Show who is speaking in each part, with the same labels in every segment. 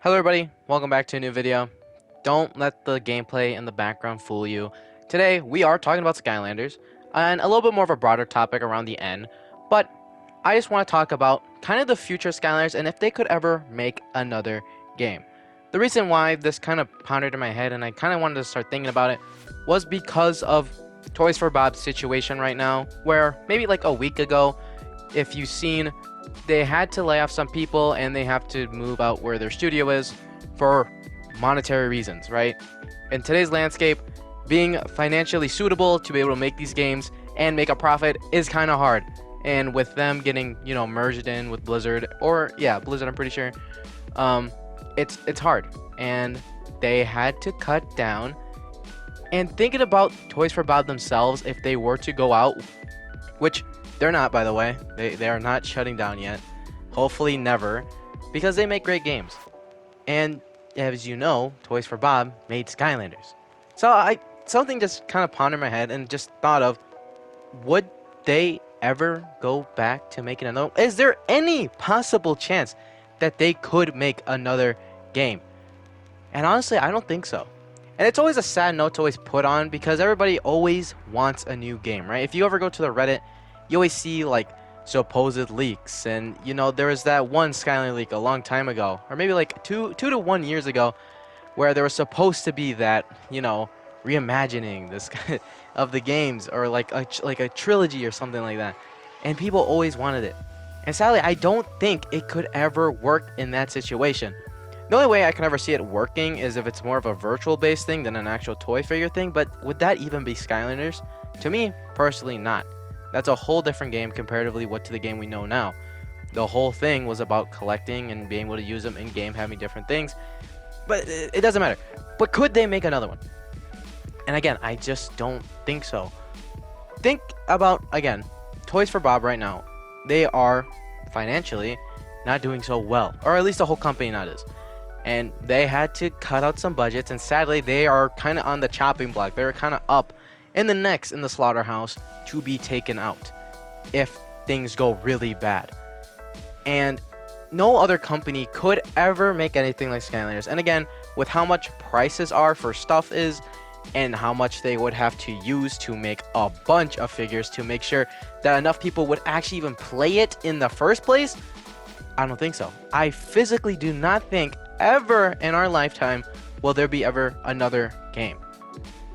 Speaker 1: Hello everybody, welcome back to a new video. Don't let the gameplay in the background fool you. Today we are talking about Skylanders and a little bit more of a broader topic around the end, but I just want to talk about kind of the future of Skylanders and if they could ever make another game. The reason why this kind of pondered in my head and I kind of wanted to start thinking about it was because of Toys for Bob's situation right now, where maybe like a week ago, if you've seen, they had to lay off some people and they have to move out where their studio is for monetary reasons, right? In today's landscape, being financially suitable to be able to make these games and make a profit is kind of hard. And with them getting, merged in with Blizzard, or yeah, Blizzard, I'm pretty sure, it's hard. And they had to cut down. And thinking about Toys for Bob themselves, if they were to go out, which they're not, by the way. They are not shutting down yet. Hopefully never, because they make great games. And as you know, Toys for Bob made Skylanders. So something just kind of pondered in my head and just thought of, would they ever go back to making another? Is there any possible chance that they could make another game? And honestly, I don't think so. And it's always a sad note to always put on because everybody always wants a new game, right? If you ever go to the Reddit, you always see like supposed leaks, and there was that one Skyline leak a long time ago, or maybe like two to 1 years ago, where there was supposed to be that reimagining this of the games, or like a trilogy or something like that, and people always wanted it. And sadly, I don't think it could ever work in that situation. The only way I can ever see it working is if it's more of a virtual based thing than an actual toy figure thing, but would that even be Skylanders? To me, personally, not. That's a whole different game comparatively to the game we know now. The whole thing was about collecting and being able to use them in game, having different things. But it doesn't matter. But could they make another one? And again, I just don't think so. Think about, again, Toys for Bob right now. They are financially not doing so well, or at least the whole company not is. And they had to cut out some budgets, and sadly, they are kind of on the chopping block. They're kind of up in the slaughterhouse to be taken out if things go really bad. And no other company could ever make anything like Skylanders. And again, with how much prices are for stuff is, and how much they would have to use to make a bunch of figures to make sure that enough people would actually even play it in the first place, I don't think so. I physically do not think ever in our lifetime will there be ever another game.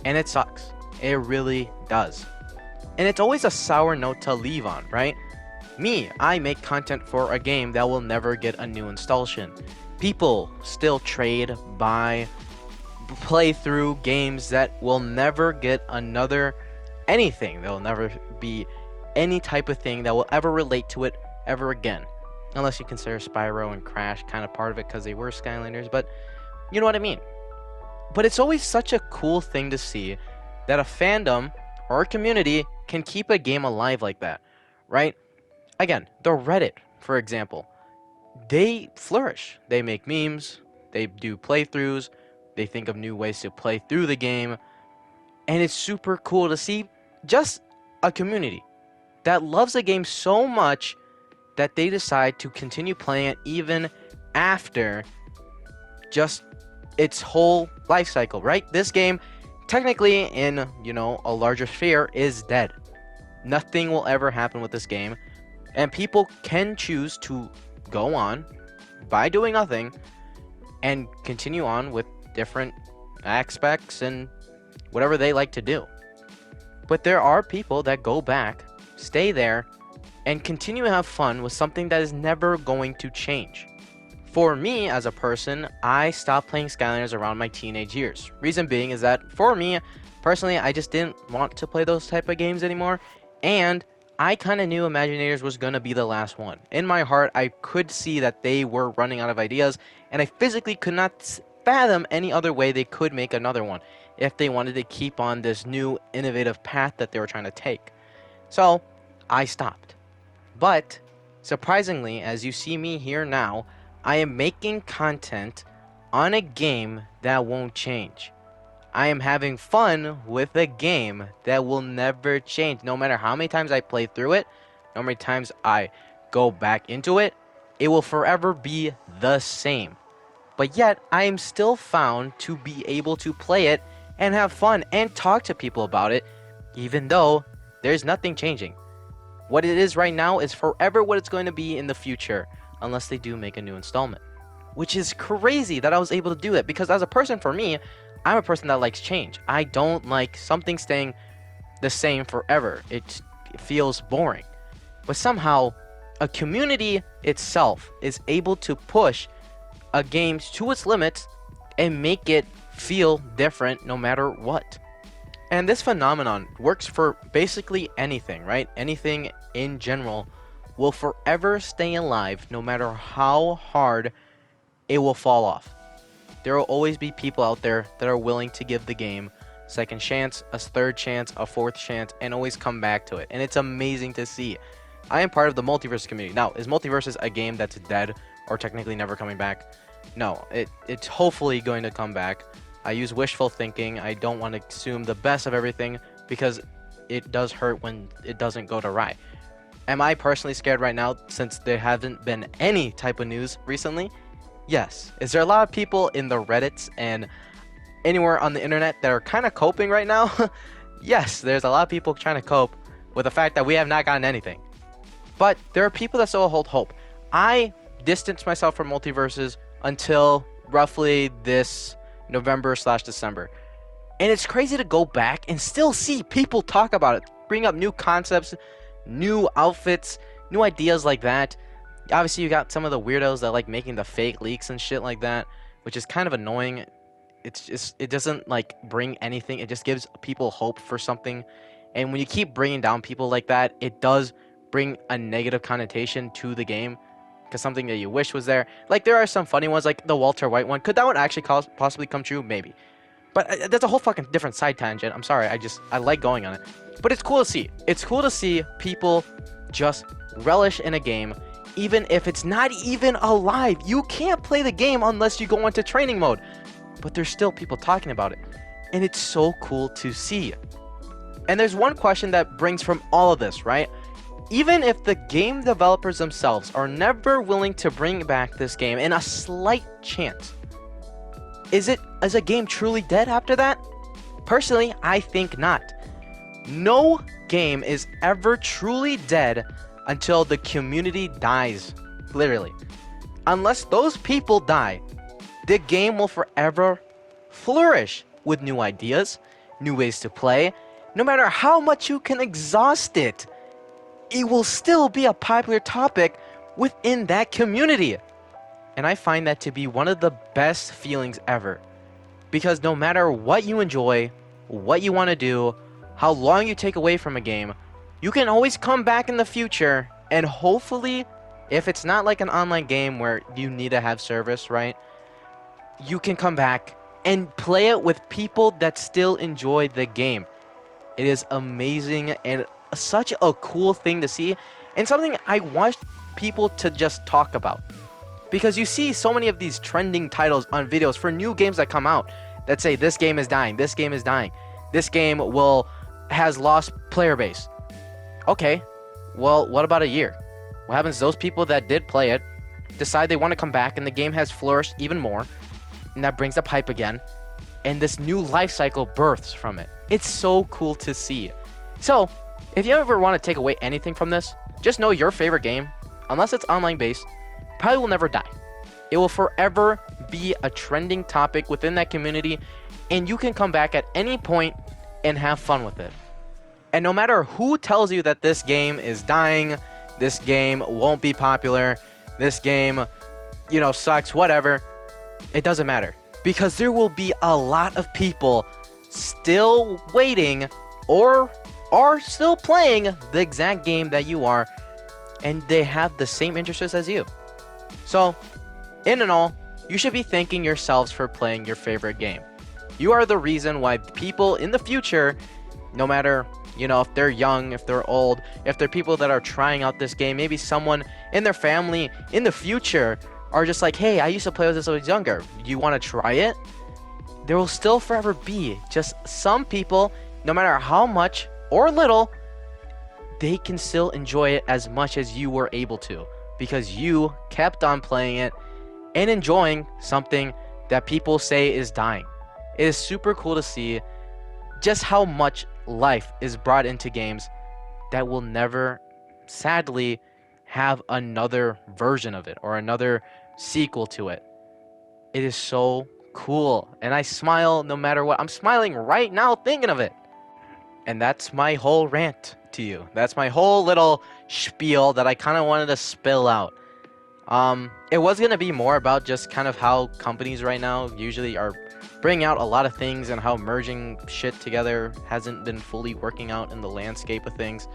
Speaker 1: And it sucks. It really does. And it's always a sour note to leave on, right? I make content for a game that will never get a new installation. People still trade, buy, play through games that will never get another anything. There will never be any type of thing that will ever relate to it ever again. Unless you consider Spyro and Crash kind of part of it because they were Skylanders, but you know what I mean. But it's always such a cool thing to see that a fandom or a community can keep a game alive like that, right? Again, the Reddit, for example, they flourish. They make memes, they do playthroughs, they think of new ways to play through the game, and it's super cool to see just a community that loves a game so much that they decide to continue playing it even after just its whole life cycle, right? This game, technically in, a larger sphere, is dead. Nothing will ever happen with this game, and people can choose to go on by doing nothing and continue on with different aspects and whatever they like to do. But there are people that go back, stay there, and continue to have fun with something that is never going to change. For me, as a person, I stopped playing Skylanders around my teenage years. Reason being is that, for me, personally, I just didn't want to play those type of games anymore, and I kind of knew Imaginators was going to be the last one. In my heart, I could see that they were running out of ideas, and I physically could not fathom any other way they could make another one if they wanted to keep on this new, innovative path that they were trying to take. So, I stopped. But, surprisingly, as you see me here now, I am making content on a game that won't change. I am having fun with a game that will never change. No matter how many times I play through it, no many times I go back into it, it will forever be the same. but yet I am still found to be able to play it and have fun and talk to people about it, even though there's nothing changing. What it is right now is forever what it's going to be in the future, unless they do make a new installment. Which is crazy that I was able to do it, because as a person, for me, I'm a person that likes change. I don't like something staying the same forever. It feels boring. But somehow, a community itself is able to push a game to its limits and make it feel different no matter what. And this phenomenon works for basically anything, right? Anything in general will forever stay alive no matter how hard it will fall off. There will always be people out there that are willing to give the game a second chance, a third chance, a fourth chance, and always come back to it. And it's amazing to see. I am part of the multiverse community. Now, is Multiversus a game that's dead or technically never coming back? No, it's hopefully going to come back. I use wishful thinking. I don't want to assume the best of everything because it does hurt when it doesn't go to right. Am I personally scared right now since there haven't been any type of news recently? Yes. Is there a lot of people in the Reddits and anywhere on the internet that are kind of coping right now? Yes, there's a lot of people trying to cope with the fact that we have not gotten anything. But there are people that still hold hope. I distanced myself from Multiverses until roughly this November/December. And it's crazy to go back and still see people talk about it, bring up new concepts, new outfits, new ideas like that. Obviously, you got some of the weirdos that like making the fake leaks and shit like that, which is kind of annoying. It doesn't like bring anything. It just gives people hope for something. And when you keep bringing down people like that, it does bring a negative connotation to the game, because something that you wish was there. Like, there are some funny ones, like the Walter White one. Could that one actually possibly come true? Maybe. But that's a whole fucking different side tangent. I'm sorry. I like going on it. But it's cool to see. It's cool to see people just relish in a game, even if it's not even alive. You can't play the game unless you go into training mode. But there's still people talking about it. And it's so cool to see. And there's one question that brings from all of this, right? Even if the game developers themselves are never willing to bring back this game in a slight chance, is a game truly dead after that? Personally, I think not. No game is ever truly dead until the community dies. Literally. Unless those people die, the game will forever flourish with new ideas, new ways to play. No matter how much you can exhaust it, it will still be a popular topic within that community. And I find that to be one of the best feelings ever. Because no matter what you enjoy, what you want to do, how long you take away from a game, you can always come back in the future, and hopefully, if it's not like an online game where you need to have service, right? You can come back and play it with people that still enjoy the game. It is amazing and such a cool thing to see, and something I want people to just talk about. Because you see so many of these trending titles on videos for new games that come out that say this game is dying, this game is dying, this game has lost player base. Okay, well, what about a year? What happens to those people that did play it, decide they want to come back, and the game has flourished even more, and that brings up hype again, and this new life cycle births from it. It's so cool to see. So, if you ever want to take away anything from this, just know your favorite game, unless it's online based, probably will never die. It will forever be a trending topic within that community, and you can come back at any point and have fun with it. And no matter who tells you that this game is dying, this game won't be popular, this game, sucks, whatever, it doesn't matter. Because there will be a lot of people still waiting or are still playing the exact game that you are, and they have the same interests as you. So, in and all, you should be thanking yourselves for playing your favorite game. You are the reason why people in the future, no matter, if they're young, if they're old, if they're people that are trying out this game, maybe someone in their family in the future are just like, hey, I used to play with this when I was younger. You want to try it? There will still forever be just some people, no matter how much or little, they can still enjoy it as much as you were able to, because you kept on playing it and enjoying something that people say is dying. It is super cool to see just how much life is brought into games that will never, sadly, have another version of it or another sequel to it. It is so cool, and I smile no matter what. I'm smiling right now thinking of it. And that's my whole rant to you. That's my whole little spiel that I kind of wanted to spill out. It was gonna be more about just kind of how companies right now usually are bringing out a lot of things and how merging shit together hasn't been fully working out in the landscape of things.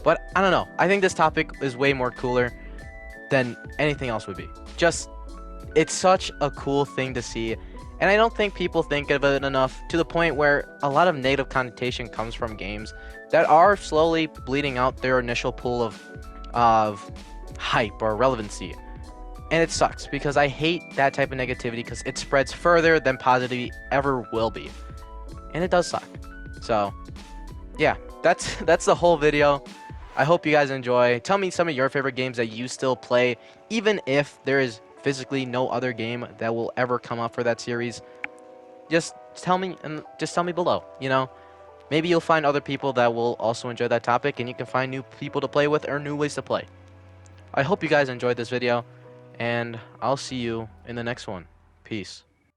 Speaker 1: But I don't know. I think this topic is way more cooler than anything else would be. Just, it's such a cool thing to see. And I don't think people think of it enough, to the point where a lot of negative connotation comes from games that are slowly bleeding out their initial pool of hype or relevancy. And it sucks because I hate that type of negativity because it spreads further than positivity ever will be. And it does suck. So, yeah, that's the whole video. I hope you guys enjoy. Tell me some of your favorite games that you still play, even if there is physically no other game that will ever come up for that series. Just tell me, and just tell me below, you know. Maybe you'll find other people that will also enjoy that topic, and you can find new people to play with or new ways to play. I hope you guys enjoyed this video, and I'll see you in the next one. Peace.